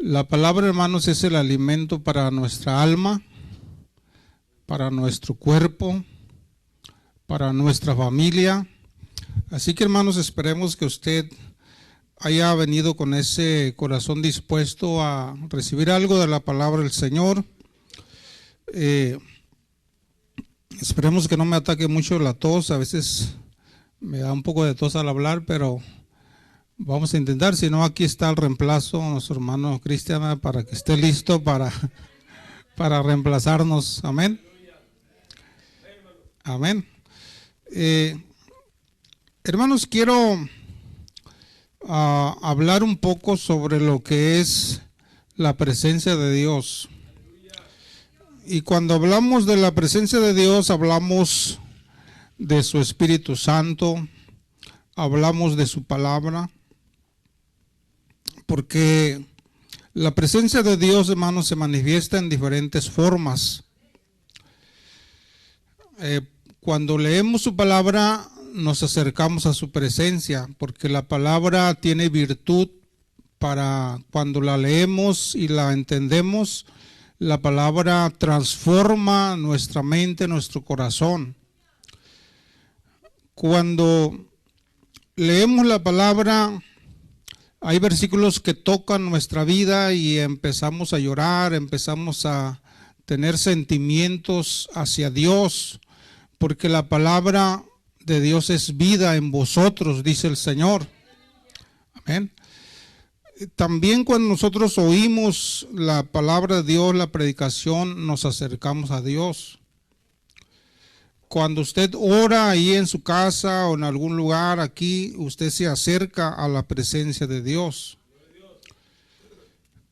La palabra, hermanos, es el alimento para nuestra alma, para nuestro cuerpo, para nuestra familia. Así que, hermanos, esperemos que usted haya venido con ese corazón dispuesto a recibir algo de la palabra del Señor. Esperemos que no me ataque mucho la tos. A veces me da un poco de tos al hablar, pero vamos a intentar. Si no, aquí está el reemplazo, nuestro hermano Cristian, para que esté listo para reemplazarnos. Amén. Amén. Hermanos, quiero hablar un poco sobre lo que es la presencia de Dios. Y cuando hablamos de la presencia de Dios, hablamos de su Espíritu Santo, hablamos de su palabra, porque la presencia de Dios, hermanos, se manifiesta en diferentes formas. Cuando leemos su palabra, nos acercamos a su presencia, porque la palabra tiene virtud para cuando la leemos y la entendemos. La palabra transforma nuestra mente, nuestro corazón. Cuando leemos la palabra, hay versículos que tocan nuestra vida y empezamos a llorar, empezamos a tener sentimientos hacia Dios, porque la palabra de Dios es vida en vosotros, dice el Señor. Amén. También cuando nosotros oímos la palabra de Dios, la predicación, nos acercamos a Dios. Cuando usted ora ahí en su casa o en algún lugar aquí, usted se acerca a la presencia de Dios.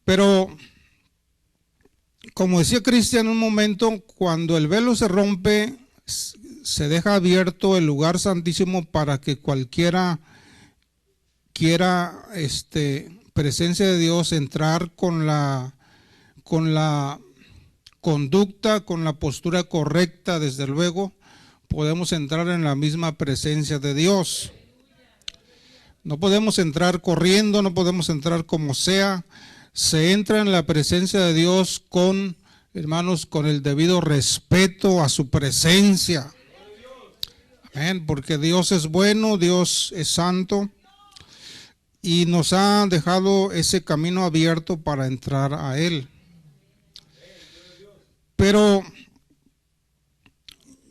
Pero, como decía Cristian en un momento, cuando el velo se rompe, se deja abierto el lugar santísimo para que cualquiera quiera presencia de Dios, entrar con la conducta, con la postura correcta. Desde luego podemos entrar en la misma presencia de Dios. No podemos entrar corriendo, no podemos entrar como sea. Se entra en la presencia de Dios con, hermanos, con el debido respeto a su presencia. Amén, porque Dios es bueno, Dios es santo y nos ha dejado ese camino abierto para entrar a Él. Pero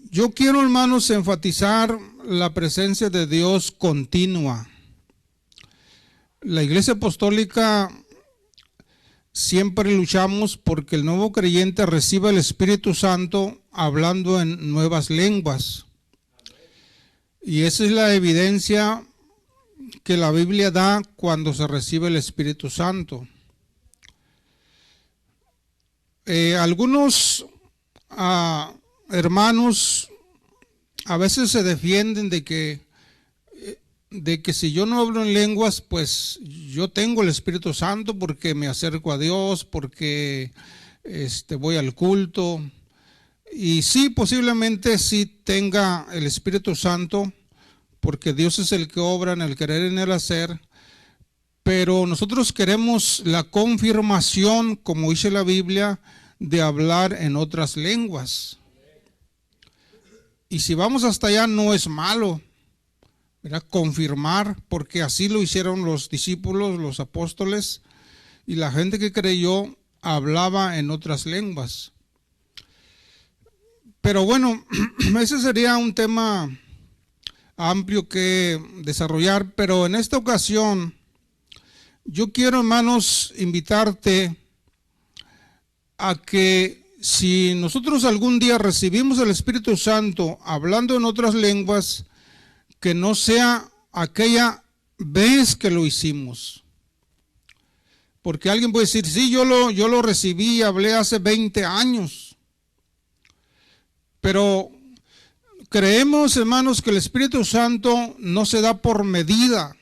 yo quiero, hermanos, enfatizar la presencia de Dios continua. La Iglesia Apostólica siempre luchamos porque el nuevo creyente reciba el Espíritu Santo hablando en nuevas lenguas. Y esa es la evidencia que la Biblia da cuando se recibe el Espíritu Santo. Algunos hermanos a veces se defienden de que si yo no hablo en lenguas, pues yo tengo el Espíritu Santo porque me acerco a Dios, porque voy al culto. Y sí, posiblemente sí tenga el Espíritu Santo, porque Dios es el que obra en el querer y en el hacer, pero nosotros queremos la confirmación, como dice la Biblia, de hablar en otras lenguas. Y si vamos hasta allá, no es malo, ¿verdad? Confirmar, porque así lo hicieron los discípulos, los apóstoles, y la gente que creyó hablaba en otras lenguas. Pero bueno, ese sería un tema amplio que desarrollar, pero en esta ocasión yo quiero, hermanos, invitarte a que si nosotros algún día recibimos el Espíritu Santo hablando en otras lenguas, que no sea aquella vez que lo hicimos. Porque alguien puede decir, sí, yo lo recibí y hablé hace 20 años. Pero creemos, hermanos, que el Espíritu Santo no se da por medida,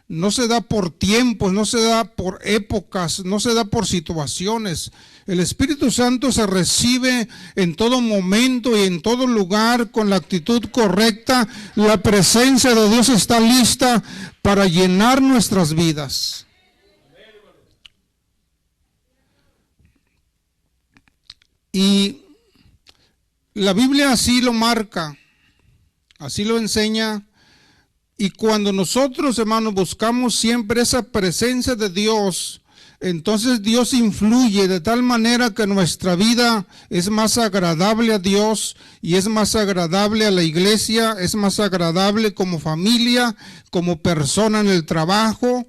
no se da por tiempos, no se da por épocas, no se da por situaciones. El Espíritu Santo se recibe en todo momento y en todo lugar con la actitud correcta. La presencia de Dios está lista para llenar nuestras vidas. La Biblia así lo marca, así lo enseña. Y cuando nosotros, hermanos, buscamos siempre esa presencia de Dios, entonces Dios influye de tal manera que nuestra vida es más agradable a Dios y es más agradable a la iglesia, es más agradable como familia, como persona en el trabajo,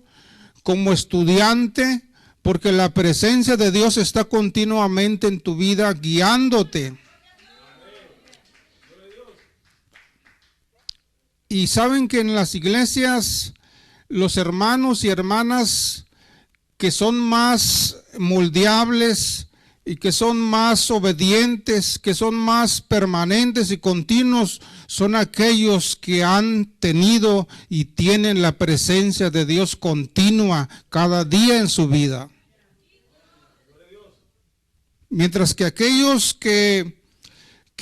como estudiante, porque la presencia de Dios está continuamente en tu vida guiándote. Y saben que en las iglesias los hermanos y hermanas que son más moldeables y que son más obedientes, que son más permanentes y continuos, son aquellos que han tenido y tienen la presencia de Dios continua cada día en su vida. Mientras que aquellos que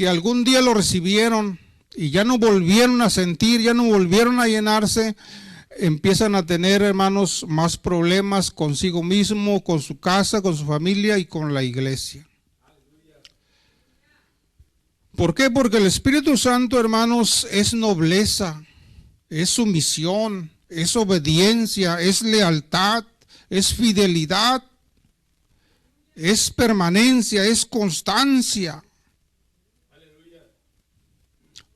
algún día lo recibieron y ya no volvieron a sentir, ya no volvieron a llenarse, empiezan a tener, hermanos, más problemas consigo mismo, con su casa, con su familia y con la iglesia. ¿Por qué? Porque el Espíritu Santo, hermanos, es nobleza, es sumisión, es obediencia, es lealtad, es fidelidad, es permanencia, es constancia.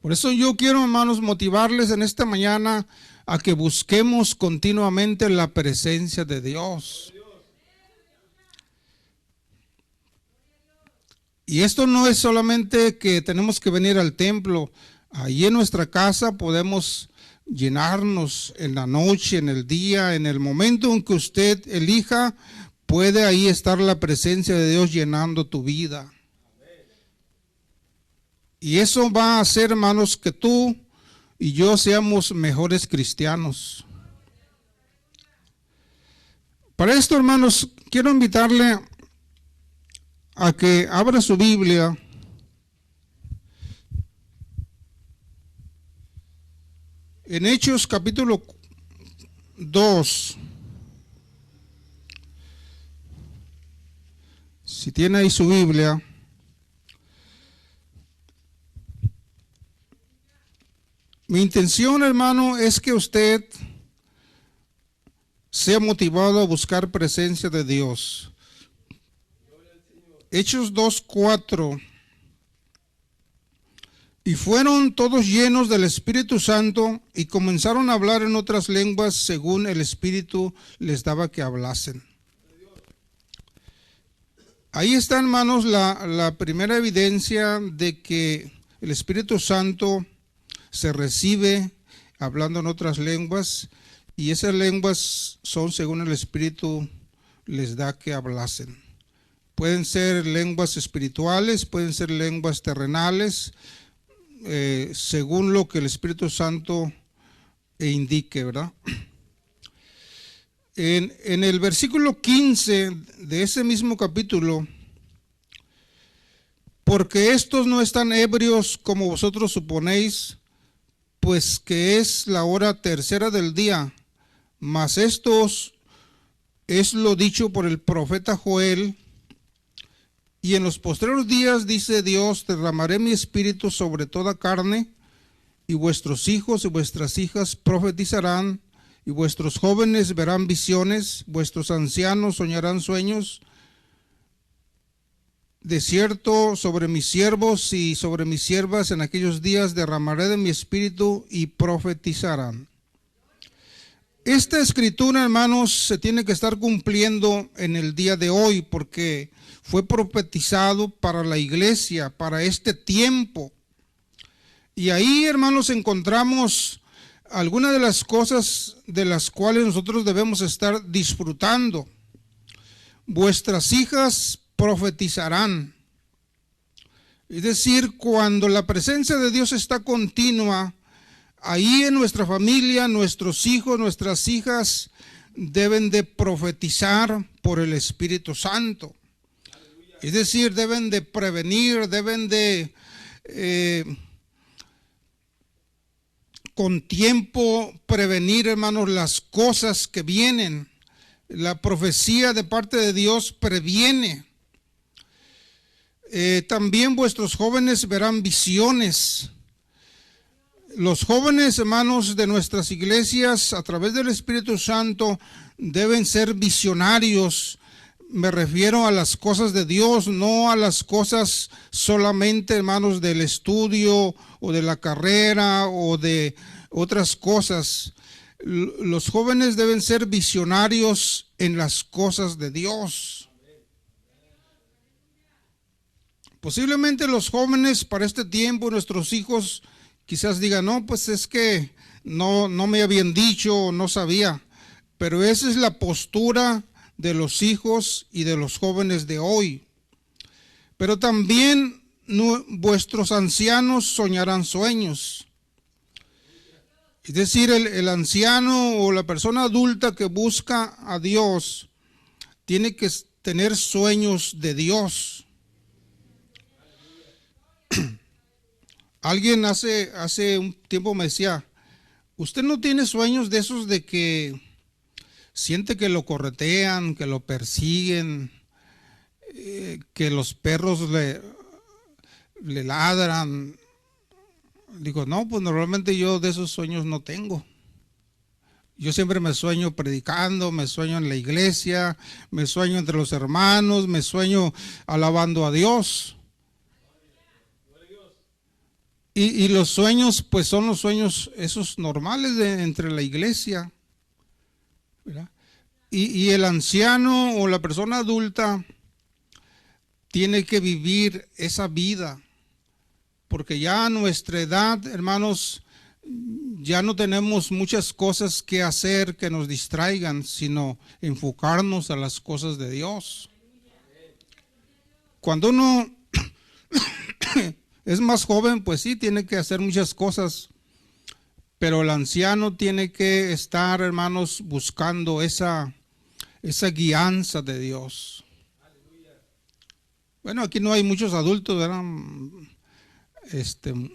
Por eso yo quiero, hermanos, motivarles en esta mañana a que busquemos continuamente la presencia de Dios. Y esto no es solamente que tenemos que venir al templo. Ahí en nuestra casa podemos llenarnos en la noche, en el día, en el momento en que usted elija, puede ahí estar la presencia de Dios llenando tu vida. Y eso va a hacer, hermanos, que tú y yo seamos mejores cristianos. Para esto, hermanos, quiero invitarle a que abra su Biblia en Hechos capítulo 2. Si tiene ahí su Biblia. Mi intención, hermano, es que usted sea motivado a buscar presencia de Dios. Hechos 2:4. Y fueron todos llenos del Espíritu Santo y comenzaron a hablar en otras lenguas según el Espíritu les daba que hablasen. Ahí está, hermanos, la primera evidencia de que el Espíritu Santo se recibe hablando en otras lenguas, y esas lenguas son según el Espíritu les da que hablasen. Pueden ser lenguas espirituales, pueden ser lenguas terrenales, según lo que el Espíritu Santo indique, ¿verdad? En el versículo 15 de ese mismo capítulo, porque estos no están ebrios como vosotros suponéis, pues que es la hora tercera del día, mas estos es lo dicho por el profeta Joel. Y en los postreros días, dice Dios, derramaré mi espíritu sobre toda carne, y vuestros hijos y vuestras hijas profetizarán, y vuestros jóvenes verán visiones, vuestros ancianos soñarán sueños. De cierto, sobre mis siervos y sobre mis siervas en aquellos días derramaré de mi espíritu y profetizarán. Esta escritura, hermanos, se tiene que estar cumpliendo en el día de hoy porque fue profetizado para la iglesia, para este tiempo. Y ahí, hermanos, encontramos algunas de las cosas de las cuales nosotros debemos estar disfrutando. Vuestras hijas profetizarán. Es decir, cuando la presencia de Dios está continua, ahí en nuestra familia, nuestros hijos, nuestras hijas deben de profetizar por el Espíritu Santo. Es decir, deben de prevenir, deben de con tiempo prevenir, hermanos, las cosas que vienen. La profecía de parte de Dios previene. También vuestros jóvenes verán visiones. Los jóvenes, hermanos, de nuestras iglesias, a través del Espíritu Santo, deben ser visionarios. Me refiero a las cosas de Dios, no a las cosas solamente, hermanos, del estudio o de la carrera o de otras cosas. Los jóvenes deben ser visionarios en las cosas de Dios. Posiblemente los jóvenes para este tiempo, nuestros hijos, quizás digan, no, pues es que no me habían dicho, no sabía. Pero esa es la postura de los hijos y de los jóvenes de hoy. Pero también vuestros ancianos soñarán sueños. Es decir, el anciano o la persona adulta que busca a Dios tiene que tener sueños de Dios. Alguien hace un tiempo me decía, ¿usted no tiene sueños de esos de que siente que lo corretean, que lo persiguen, que los perros le ladran? Digo, no, pues normalmente yo de esos sueños no tengo. Yo siempre me sueño predicando, me sueño en la iglesia, me sueño entre los hermanos, me sueño alabando a Dios. Y los sueños, pues son los sueños esos normales entre la iglesia, ¿verdad? Y el anciano o la persona adulta tiene que vivir esa vida, porque ya a nuestra edad, hermanos, ya no tenemos muchas cosas que hacer que nos distraigan, sino enfocarnos a las cosas de Dios. Cuando uno es más joven, pues sí, tiene que hacer muchas cosas, pero el anciano tiene que estar, hermanos, buscando esa guianza de Dios. Bueno, aquí no hay muchos adultos, ¿verdad?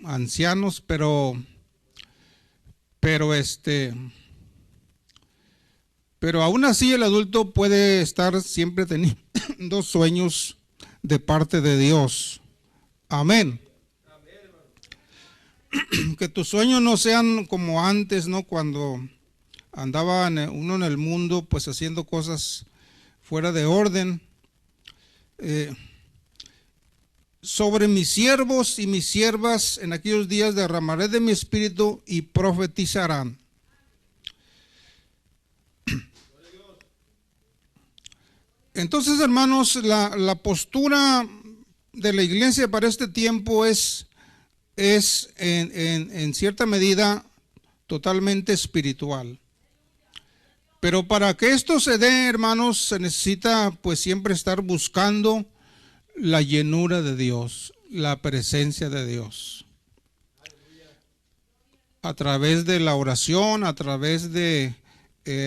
Ancianos, pero aún así el adulto puede estar siempre teniendo sueños de parte de Dios. Amén. Que tus sueños no sean como antes, ¿no? Cuando andaba uno en el mundo, pues haciendo cosas fuera de orden. Sobre mis siervos y mis siervas en aquellos días derramaré de mi espíritu y profetizarán. Entonces, hermanos, la postura de la iglesia para este tiempo es en cierta medida totalmente espiritual. Pero para que esto se dé, hermanos, se necesita pues siempre estar buscando la llenura de Dios, la presencia de Dios. A través de la oración, a través de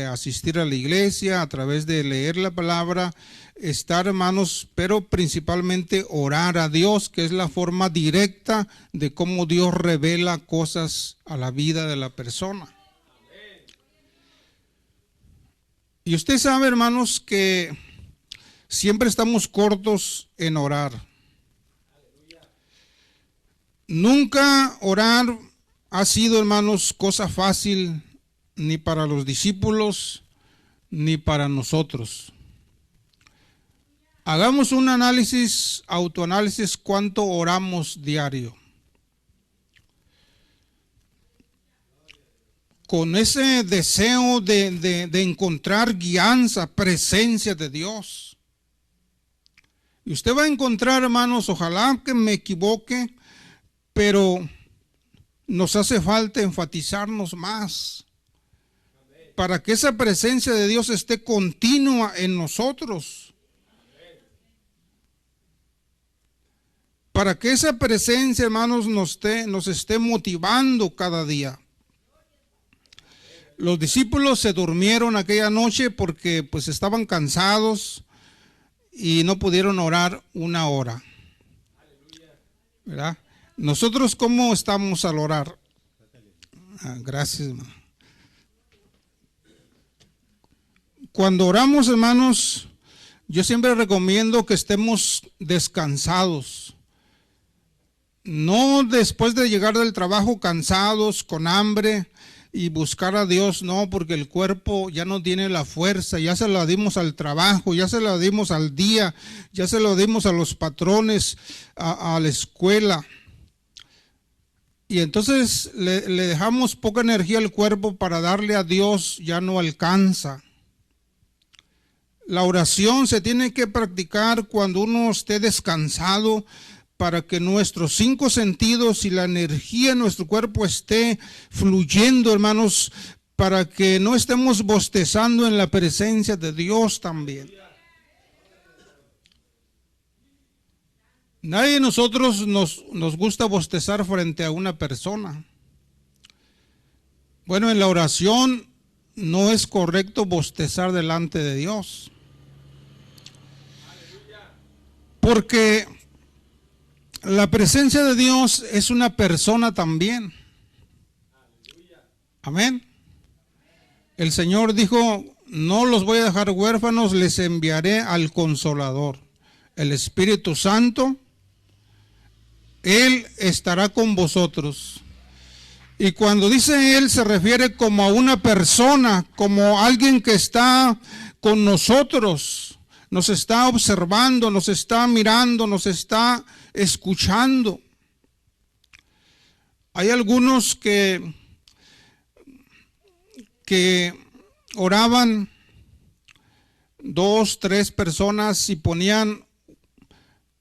asistir a la iglesia, a través de leer la palabra, estar, hermanos, pero principalmente orar a Dios, que es la forma directa de cómo Dios revela cosas a la vida de la persona. Y usted sabe, hermanos, que siempre estamos cortos en orar. Nunca orar ha sido, hermanos, cosa fácil, ni para los discípulos, ni para nosotros. Hagamos un autoanálisis, cuánto oramos diario. Con ese deseo de encontrar guianza, presencia de Dios. Y usted va a encontrar, hermanos, ojalá que me equivoque, pero nos hace falta enfatizarnos más para que esa presencia de Dios esté continua en nosotros. Para que esa presencia, hermanos, nos esté motivando cada día. Los discípulos se durmieron aquella noche porque pues estaban cansados y no pudieron orar una hora. ¿Verdad? Nosotros, ¿cómo estamos al orar? Gracias, hermano. Cuando oramos, hermanos, yo siempre recomiendo que estemos descansados. No después de llegar del trabajo cansados, con hambre y buscar a Dios, no, porque el cuerpo ya no tiene la fuerza, ya se la dimos al trabajo, ya se la dimos al día, ya se lo dimos a los patrones, a la escuela. Y entonces le dejamos poca energía al cuerpo para darle a Dios, ya no alcanza. La oración se tiene que practicar cuando uno esté descansado, para que nuestros 5 sentidos y la energía en nuestro cuerpo esté fluyendo, hermanos, para que no estemos bostezando en la presencia de Dios también. Nadie de nosotros nos gusta bostezar frente a una persona. Bueno, en la oración no es correcto bostezar delante de Dios, porque la presencia de Dios es una persona también. Amén. El Señor dijo, no los voy a dejar huérfanos, les enviaré al Consolador, el Espíritu Santo. Él estará con vosotros. Y cuando dice Él, se refiere como a una persona, como alguien que está con nosotros, nos está observando, nos está mirando, nos está escuchando. Hay algunos que oraban 2, 3 personas y ponían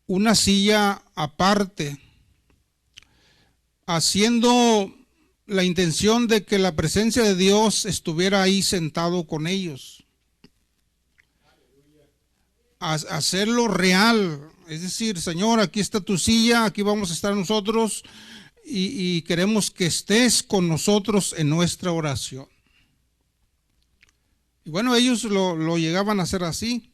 una silla aparte, haciendo la intención de que la presencia de Dios estuviera ahí sentado con ellos. Hacerlo real, es decir, Señor, aquí está tu silla, aquí vamos a estar nosotros y queremos que estés con nosotros en nuestra oración. Y bueno, ellos lo llegaban a hacer así.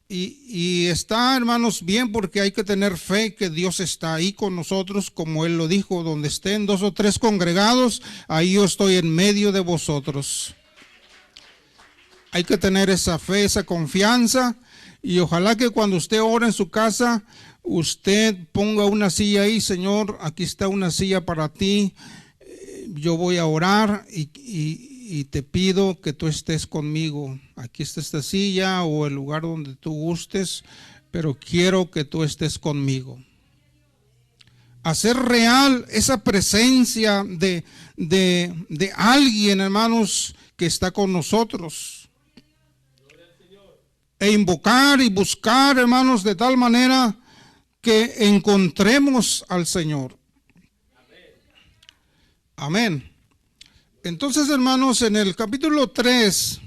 Y está, hermanos, bien, porque hay que tener fe que Dios está ahí con nosotros, como Él lo dijo, donde estén 2 o 3 congregados, ahí yo estoy en medio de vosotros. Hay que tener esa fe, esa confianza, y ojalá que cuando usted ora en su casa, usted ponga una silla ahí. Señor, aquí está una silla para ti, yo voy a orar y te pido que tú estés conmigo. Aquí está esta silla o el lugar donde tú gustes, pero quiero que tú estés conmigo. Hacer real esa presencia de alguien, hermanos, que está con nosotros. E invocar y buscar, hermanos, de tal manera que encontremos al Señor. Amén. Entonces, hermanos, en el capítulo 3,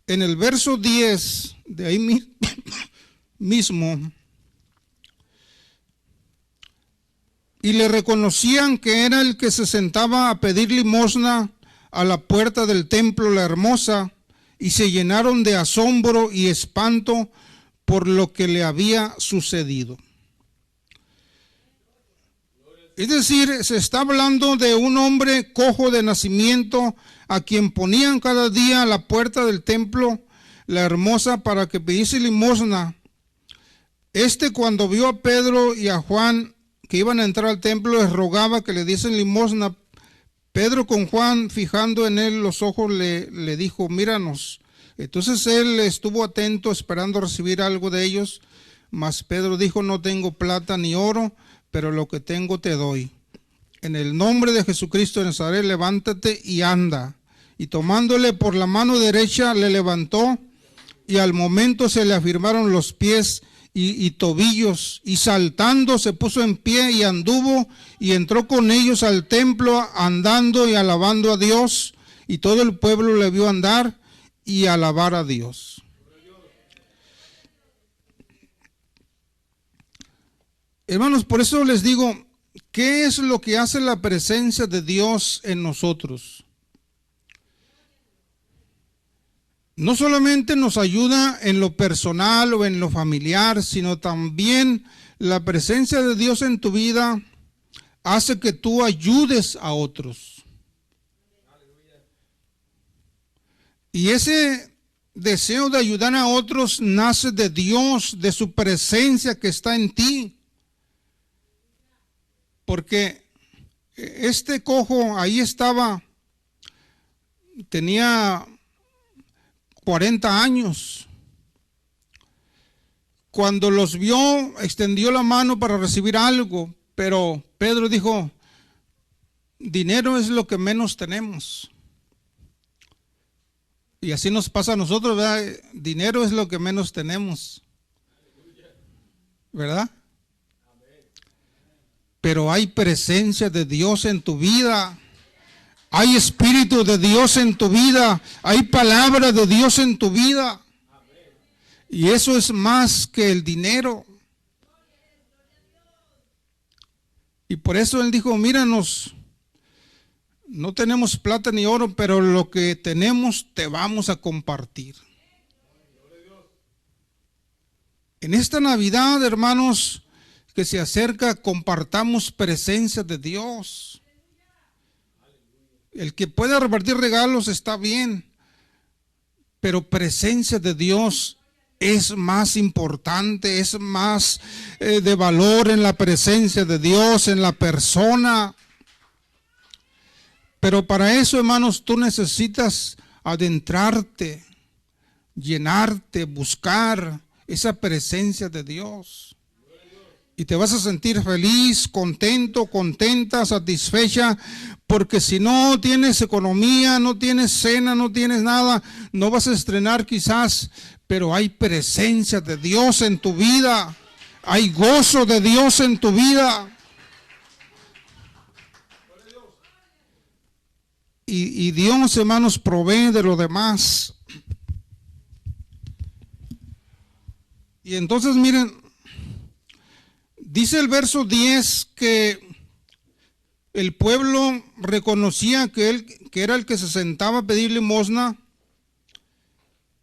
en el verso 10, de ahí mismo, y le reconocían que era el que se sentaba a pedir limosna a la puerta del templo La Hermosa, y se llenaron de asombro y espanto por lo que le había sucedido. Es decir, se está hablando de un hombre cojo de nacimiento a quien ponían cada día a la puerta del templo La Hermosa para que pidiese limosna. Cuando vio a Pedro y a Juan que iban a entrar al templo, les rogaba que le diesen limosna. Pedro, con Juan fijando en él los ojos, le dijo, míranos. Entonces él estuvo atento esperando recibir algo de ellos, mas Pedro dijo, no tengo plata ni oro, pero lo que tengo te doy. En el nombre de Jesucristo de Nazaret, levántate y anda. Y tomándole por la mano derecha, le levantó, y al momento se le afirmaron los pies y tobillos, y saltando se puso en pie y anduvo, y entró con ellos al templo, andando y alabando a Dios, y todo el pueblo le vio andar y alabar a Dios. Hermanos, por eso les digo, ¿qué es lo que hace la presencia de Dios en nosotros? No solamente nos ayuda en lo personal o en lo familiar, sino también la presencia de Dios en tu vida hace que tú ayudes a otros. Y ese deseo de ayudar a otros nace de Dios, de su presencia que está en ti. Porque este cojo ahí estaba, tenía 40 años. Cuando los vio, extendió la mano para recibir algo, pero Pedro dijo: dinero es lo que menos tenemos. Y así nos pasa a nosotros, ¿verdad? Dinero es lo que menos tenemos, ¿verdad? Pero hay presencia de Dios en tu vida, hay Espíritu de Dios en tu vida, hay palabra de Dios en tu vida, y eso es más que el dinero. Y por eso Él dijo: míranos, no tenemos plata ni oro, pero lo que tenemos te vamos a compartir. En esta Navidad, hermanos, que se acerca, compartamos presencia de Dios. El que pueda repartir regalos está bien, pero presencia de Dios es más importante, es más de valor en la presencia de Dios, en la persona. Pero para eso, hermanos, tú necesitas adentrarte, llenarte, buscar esa presencia de Dios. Y te vas a sentir feliz, contento, contenta, satisfecha, porque si no tienes economía, no tienes cena, no tienes nada, no vas a estrenar quizás, pero hay presencia de Dios en tu vida, hay gozo de Dios en tu vida. Y Dios, hermanos, provee de lo demás. Y entonces miren, dice el verso 10 que el pueblo reconocía que él era el que se sentaba a pedir limosna,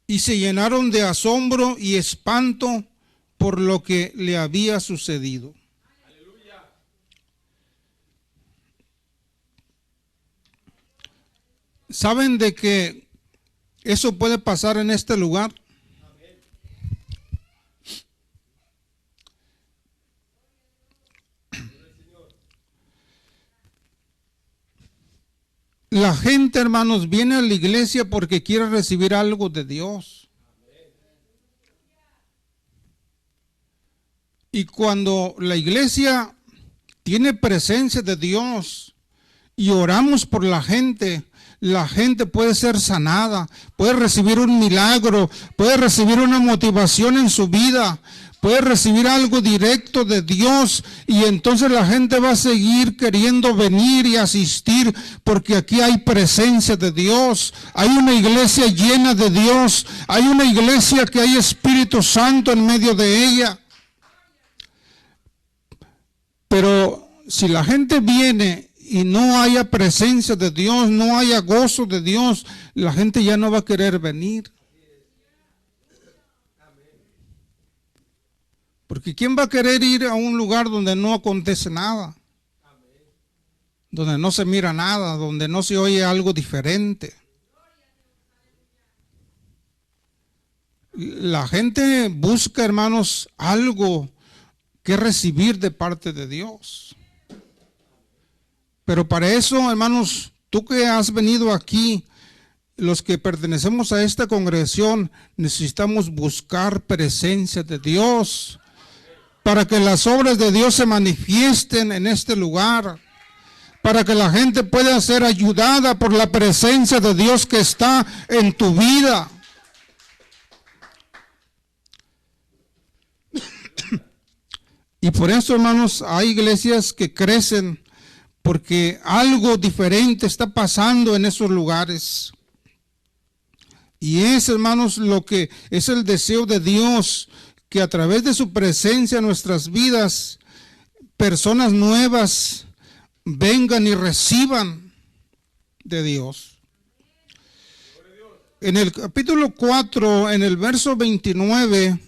y se llenaron de asombro y espanto por lo que le había sucedido. ¿Saben de que eso puede pasar en este lugar? La gente, hermanos, viene a la iglesia porque quiere recibir algo de Dios. Y cuando la iglesia tiene presencia de Dios y oramos por la gente puede ser sanada, puede recibir un milagro, puede recibir una motivación en su vida, puede recibir algo directo de Dios, y entonces la gente va a seguir queriendo venir y asistir porque aquí hay presencia de Dios, hay una iglesia llena de Dios, hay una iglesia que hay Espíritu Santo en medio de ella. Pero si la gente viene y no haya presencia de Dios, no haya gozo de Dios, la gente ya no va a querer venir. Porque ¿quién va a querer ir a un lugar donde no acontece nada? Donde no se mira nada, donde no se oye algo diferente. La gente busca, hermanos, algo que recibir de parte de Dios. Pero para eso, hermanos, tú que has venido aquí, los que pertenecemos a esta congregación, necesitamos buscar presencia de Dios para que las obras de Dios se manifiesten en este lugar, para que la gente pueda ser ayudada por la presencia de Dios que está en tu vida. Y por eso, hermanos, hay iglesias que crecen porque algo diferente está pasando en esos lugares. Y es, hermanos, lo que es el deseo de Dios, que a través de su presencia en nuestras vidas, personas nuevas vengan y reciban de Dios. En el capítulo 4, en el verso 29,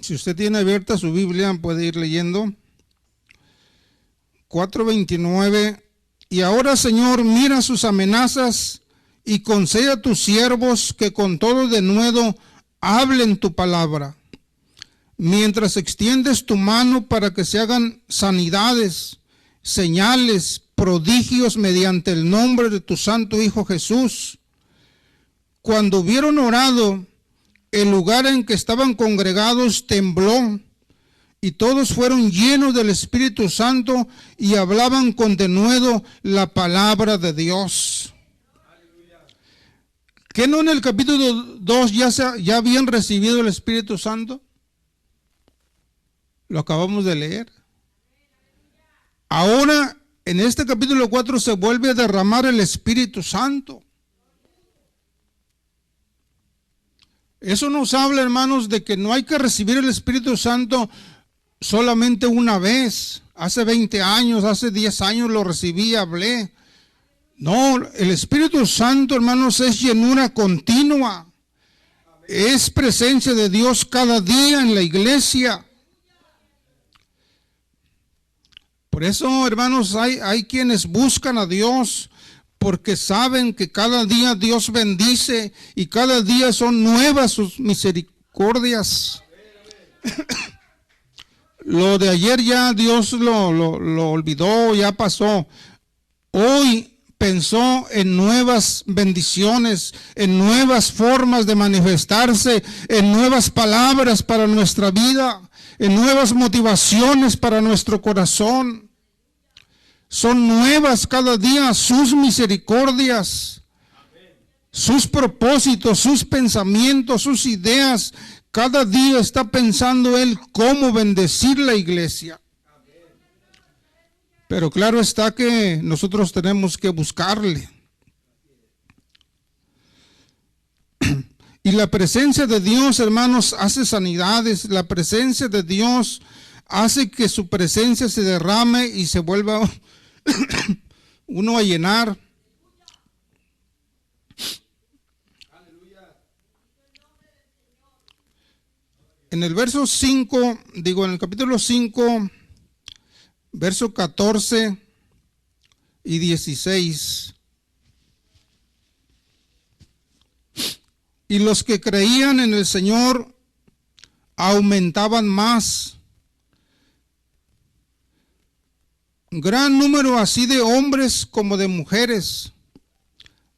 si usted tiene abierta su Biblia, puede ir leyendo. 4:29, y ahora, Señor, mira sus amenazas y concede a tus siervos que con todo denuedo hablen tu palabra, mientras extiendes tu mano para que se hagan sanidades, señales, prodigios mediante el nombre de tu santo Hijo Jesús. Cuando hubieron orado, el lugar en que estaban congregados tembló, y todos fueron llenos del Espíritu Santo y hablaban con denuedo la palabra de Dios. ¿Qué no en el capítulo 2 ya habían recibido el Espíritu Santo? Lo acabamos de leer. Ahora, en este capítulo 4 se vuelve a derramar el Espíritu Santo. Eso nos habla, hermanos, de que no hay que recibir el Espíritu Santo solamente una vez. Hace 20 años, hace 10 años lo recibí, hablé. No, el Espíritu Santo, hermanos, es llenura continua. Es presencia de Dios cada día en la iglesia. Por eso, hermanos, hay quienes buscan a Dios porque saben que cada día Dios bendice y cada día son nuevas sus misericordias. Lo de ayer ya Dios lo olvidó, ya pasó. Hoy pensó en nuevas bendiciones, en nuevas formas de manifestarse, en nuevas palabras para nuestra vida, en nuevas motivaciones para nuestro corazón. Son nuevas cada día sus misericordias, sus propósitos, sus pensamientos, sus ideas. Cada día está pensando Él cómo bendecir la iglesia. Pero claro está que nosotros tenemos que buscarle. Y la presencia de Dios, hermanos, hace sanidades. La presencia de Dios hace que su presencia se derrame y se vuelva uno a llenar. En el verso 5, en el capítulo 5, verso 14 y 16. Y los que creían en el Señor aumentaban más. Gran número así de hombres como de mujeres,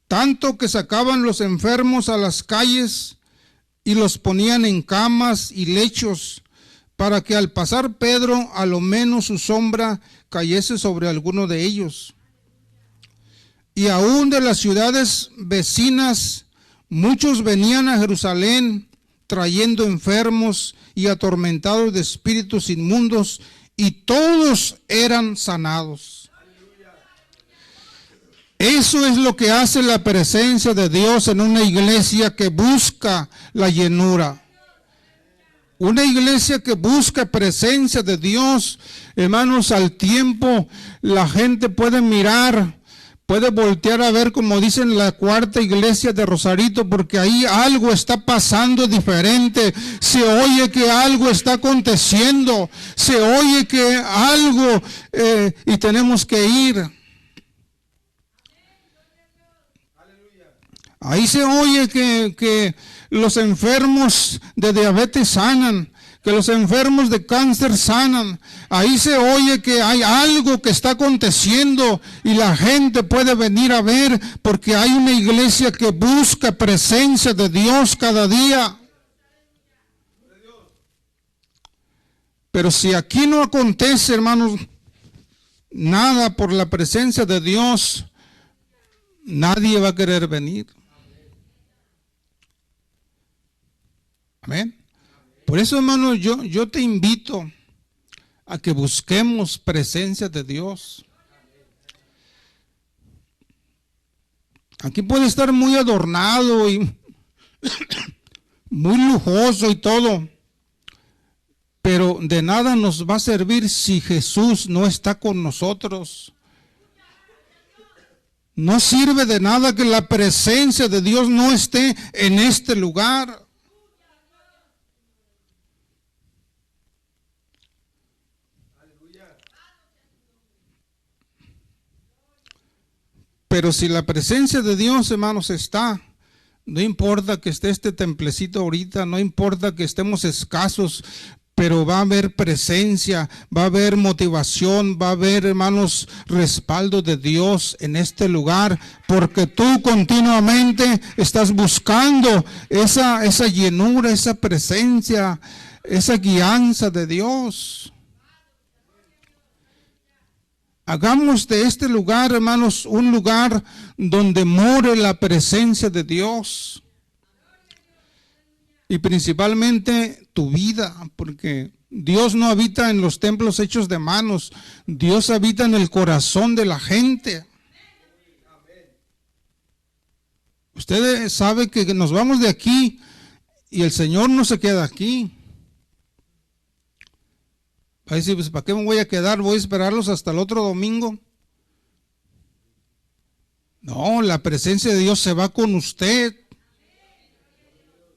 tanto que sacaban los enfermos a las calles y los ponían en camas y lechos, para que al pasar Pedro, a lo menos su sombra cayese sobre alguno de ellos. Y aún de las ciudades vecinas, muchos venían a Jerusalén trayendo enfermos y atormentados de espíritus inmundos, y todos eran sanados. Eso es lo que hace la presencia de Dios en una iglesia que busca la llenura. Una iglesia que busca presencia de Dios, hermanos, al tiempo la gente puede mirar, puede voltear a ver, como dicen, la cuarta iglesia de Rosarito, porque ahí algo está pasando diferente. Se oye que algo está aconteciendo, se oye que algo y tenemos que ir. Ahí se oye que los enfermos de diabetes sanan, que los enfermos de cáncer sanan. Ahí se oye que hay algo que está aconteciendo y la gente puede venir a ver, porque hay una iglesia que busca presencia de Dios cada día. Pero si aquí no acontece, hermanos, nada por la presencia de Dios, nadie va a querer venir. Amén. Por eso, hermano, yo te invito a que busquemos presencia de Dios. Aquí puede estar muy adornado y muy lujoso y todo, pero de nada nos va a servir si Jesús no está con nosotros. No sirve de nada que la presencia de Dios no esté en este lugar. Pero si la presencia de Dios, hermanos, está, no importa que esté este templecito ahorita, no importa que estemos escasos, pero va a haber presencia, va a haber motivación, va a haber, hermanos, respaldo de Dios en este lugar, porque tú continuamente estás buscando esa llenura, esa presencia, esa guianza de Dios. Hagamos de este lugar, hermanos, un lugar donde more la presencia de Dios. Y principalmente tu vida, porque Dios no habita en los templos hechos de manos. Dios habita en el corazón de la gente. Usted sabe que nos vamos de aquí y el Señor no se queda aquí. Va a decir, pues, ¿para qué me voy a quedar? Voy a esperarlos hasta el otro domingo. No, la presencia de Dios se va con usted.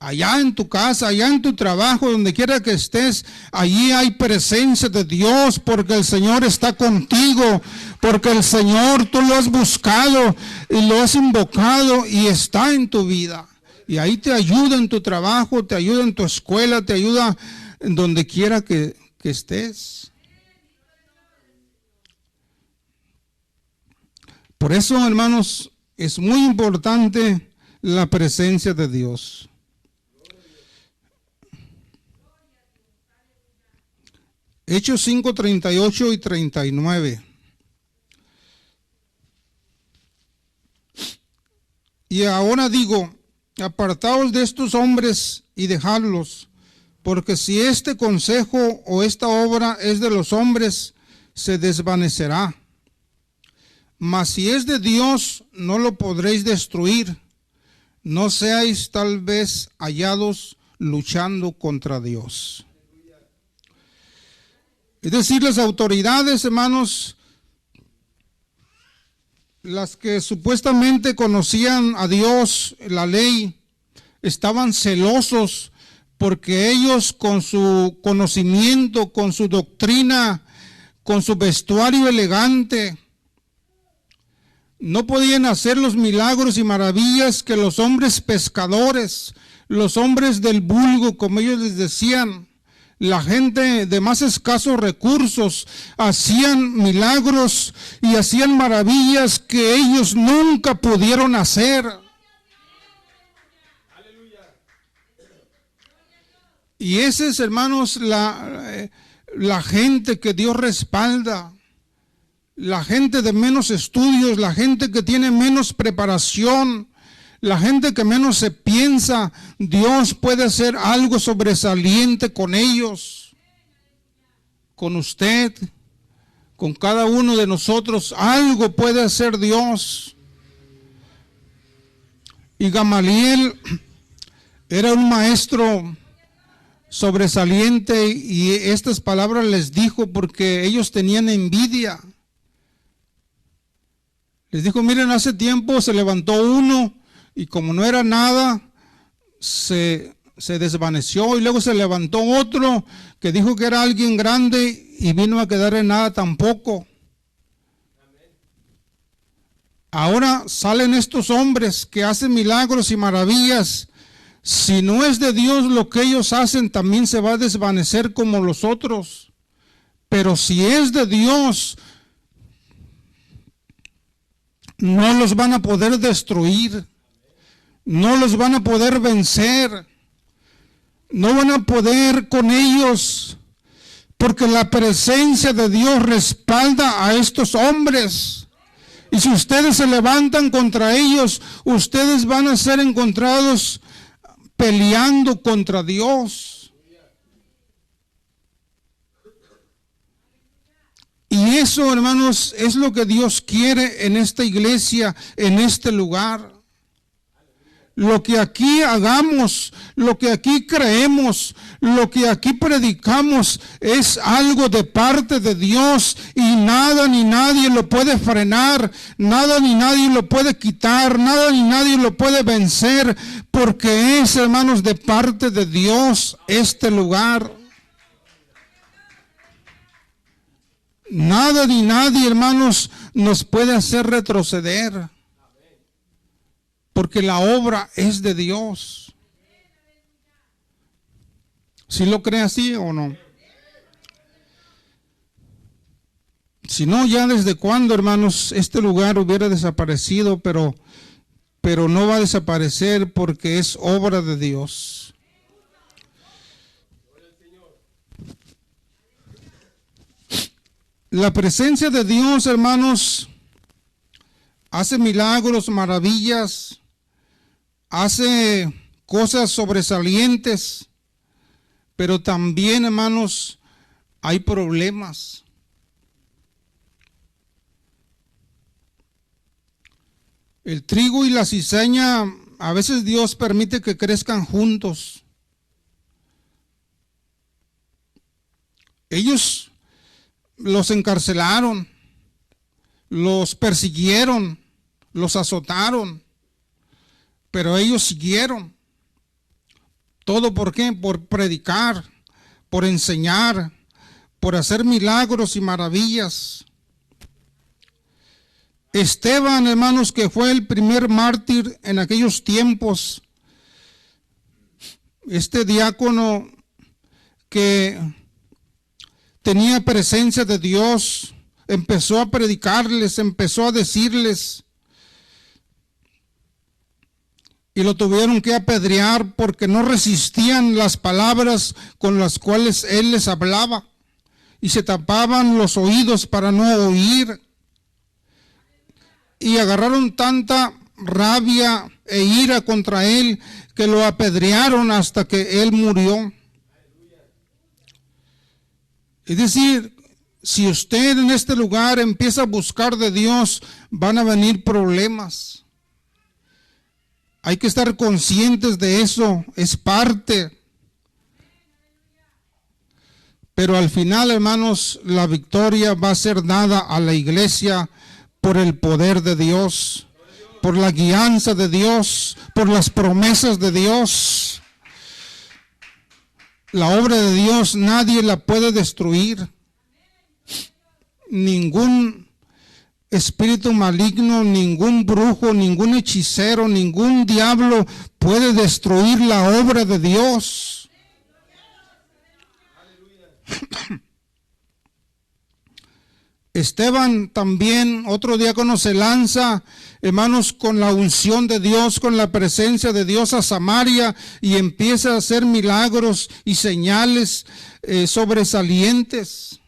Allá en tu casa, allá en tu trabajo, donde quiera que estés, allí hay presencia de Dios, porque el Señor está contigo, porque el Señor tú lo has buscado y lo has invocado y está en tu vida. Y ahí te ayuda en tu trabajo, te ayuda en tu escuela, te ayuda en donde quiera que estés. Por eso, hermanos, es muy importante la presencia de Dios. Hechos 5, 38 y 39. Y ahora digo, apartaos de estos hombres y dejadlos, porque si este consejo o esta obra es de los hombres, se desvanecerá. Mas si es de Dios, no lo podréis destruir. No seáis tal vez hallados luchando contra Dios. Es decir, las autoridades, hermanos, las que supuestamente conocían a Dios, la ley, estaban celosos porque ellos con su conocimiento, con su doctrina, con su vestuario elegante, no podían hacer los milagros y maravillas que los hombres pescadores, los hombres del vulgo, como ellos les decían, la gente de más escasos recursos, hacían milagros y hacían maravillas que ellos nunca pudieron hacer. Y esa es, hermanos, la gente que Dios respalda. La gente de menos estudios, la gente que tiene menos preparación, la gente que menos se piensa, Dios puede hacer algo sobresaliente con ellos, con usted, con cada uno de nosotros. Algo puede hacer Dios. Y Gamaliel era un maestro sobresaliente y estas palabras les dijo porque ellos tenían envidia. Les dijo, miren, hace tiempo se levantó uno y como no era nada, se desvaneció, y luego se levantó otro que dijo que era alguien grande y vino a quedar en nada tampoco. Ahora salen estos hombres que hacen milagros y maravillas. Si no es de Dios lo que ellos hacen, también se va a desvanecer como los otros. Pero si es de Dios, no los van a poder destruir, no los van a poder vencer, no van a poder con ellos, porque la presencia de Dios respalda a estos hombres. Y si ustedes se levantan contra ellos, ustedes van a ser encontrados peleando contra Dios. Y eso, hermanos, es lo que Dios quiere en esta iglesia, en este lugar. Lo que aquí hagamos, lo que aquí creemos, lo que aquí predicamos es algo de parte de Dios y nada ni nadie lo puede frenar, nada ni nadie lo puede quitar, nada ni nadie lo puede vencer, porque es, hermanos, de parte de Dios este lugar. Nada ni nadie, hermanos, nos puede hacer retroceder. porque la obra es de Dios. ¿Sí lo cree así o no? Si no, ya desde cuándo, hermanos, este lugar hubiera desaparecido, pero no va a desaparecer porque es obra de Dios. La presencia de Dios, hermanos, hace milagros, maravillas, hace cosas sobresalientes, pero también, hermanos, hay problemas. El trigo y la cizaña, a veces Dios permite que crezcan juntos. Ellos los encarcelaron, los persiguieron, los azotaron, pero ellos siguieron. ¿Todo por qué? Por predicar, por enseñar, por hacer milagros y maravillas. Esteban, hermanos, que fue el primer mártir en aquellos tiempos, este diácono que tenía presencia de Dios, empezó a predicarles, empezó a decirles, y lo tuvieron que apedrear porque no resistían las palabras con las cuales él les hablaba, y se tapaban los oídos para no oír. Y agarraron tanta rabia e ira contra él que lo apedrearon hasta que él murió. Es decir, si usted en este lugar empieza a buscar de Dios, van a venir problemas. Hay que estar conscientes de eso, es parte. Pero al final, hermanos, la victoria va a ser dada a la iglesia por el poder de Dios, por la guianza de Dios, por las promesas de Dios. La obra de Dios nadie la puede destruir. Ningún espíritu maligno, ningún brujo, ningún hechicero, ningún diablo puede destruir la obra de Dios. Esteban también, otro diácono, se lanza, hermanos, con la unción de Dios, con la presencia de Dios a Samaria y empieza a hacer milagros y señales sobresalientes.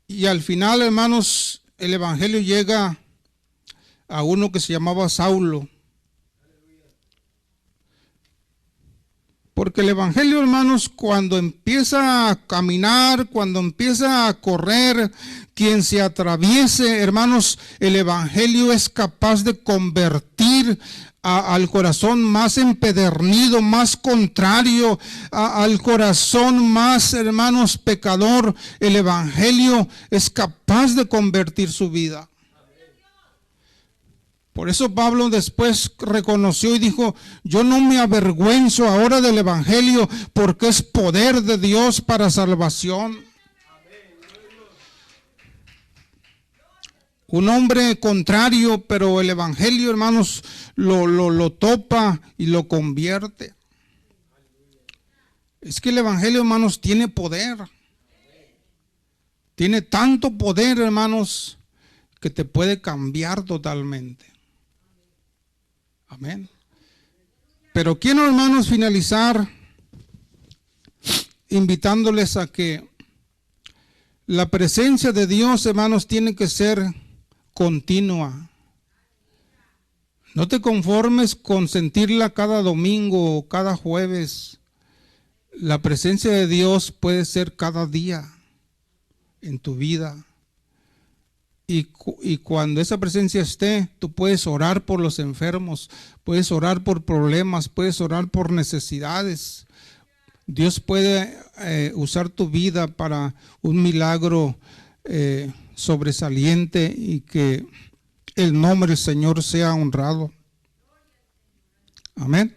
Y al final, hermanos, el evangelio llega a uno que se llamaba Saulo. Porque el evangelio, hermanos, cuando empieza a caminar, cuando empieza a correr, quien se atraviese, hermanos, el evangelio es capaz de convertir al corazón más empedernido, más contrario, al corazón más, hermanos, pecador. El evangelio es capaz de convertir su vida. Por eso Pablo después reconoció y dijo, yo no me avergüenzo ahora del evangelio porque es poder de Dios para salvación. Un hombre contrario, pero el evangelio, hermanos, lo topa y lo convierte. Es que el evangelio, hermanos, tiene poder. Tiene tanto poder, hermanos, que te puede cambiar totalmente. Amén. Pero quiero, hermanos, finalizar invitándoles a que la presencia de Dios, hermanos, tiene que ser continua. No te conformes con sentirla cada domingo o cada jueves. La presencia de Dios puede ser cada día en tu vida. Y cuando esa presencia esté, tú puedes orar por los enfermos, puedes orar por problemas, puedes orar por necesidades. Dios puede usar tu vida para un milagro sobresaliente y que el nombre del Señor sea honrado. Amén.